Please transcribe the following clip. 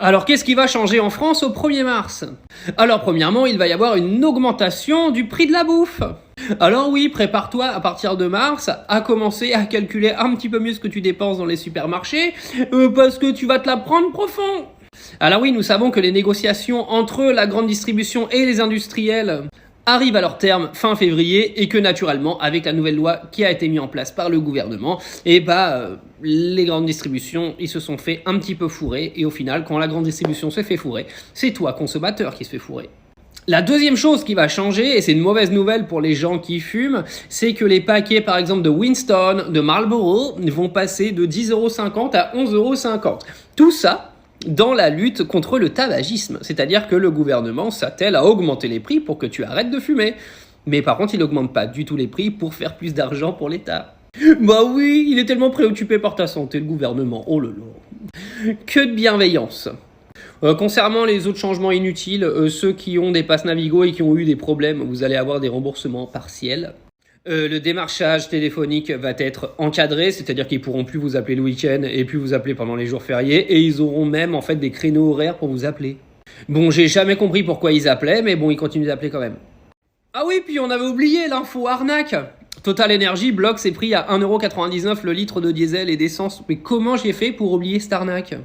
Alors qu'est-ce qui va changer en France au 1er mars? Alors premièrement, il va y avoir une augmentation du prix de la bouffe. Alors oui, prépare-toi à partir de mars à commencer à calculer un petit peu mieux ce que tu dépenses dans les supermarchés, parce que tu vas te la prendre profond. Alors oui, nous savons que les négociations entre la grande distribution et les industriels arrivent à leur terme fin février et que naturellement, avec la nouvelle loi qui a été mise en place par le gouvernement, les grandes distributions, ils se sont fait un petit peu fourrer et au final, quand la grande distribution se fait fourrer, c'est toi, consommateur, qui se fait fourrer. La deuxième chose qui va changer, et c'est une mauvaise nouvelle pour les gens qui fument, c'est que les paquets par exemple de Winston, de Marlboro vont passer de 10,50 € à 11,50 €. Tout ça dans la lutte contre le tabagisme. C'est-à-dire que le gouvernement s'attelle à augmenter les prix pour que tu arrêtes de fumer. Mais par contre, il n'augmente pas du tout les prix pour faire plus d'argent pour l'État. Bah oui, il est tellement préoccupé par ta santé, le gouvernement. Oh là là. Que de bienveillance. Concernant les autres changements inutiles, ceux qui ont des passes Navigo et qui ont eu des problèmes, vous allez avoir des remboursements partiels. Le démarchage téléphonique va être encadré, c'est-à-dire qu'ils pourront plus vous appeler le week-end et plus vous appeler pendant les jours fériés, et ils auront même en fait des créneaux horaires pour vous appeler. Bon, j'ai jamais compris pourquoi ils appelaient, mais bon, ils continuent d'appeler quand même. Ah oui, puis on avait oublié l'info arnaque. Total Energy bloque ses prix à 1,99 € le litre de diesel et d'essence. Mais comment j'ai fait pour oublier cette arnaque ?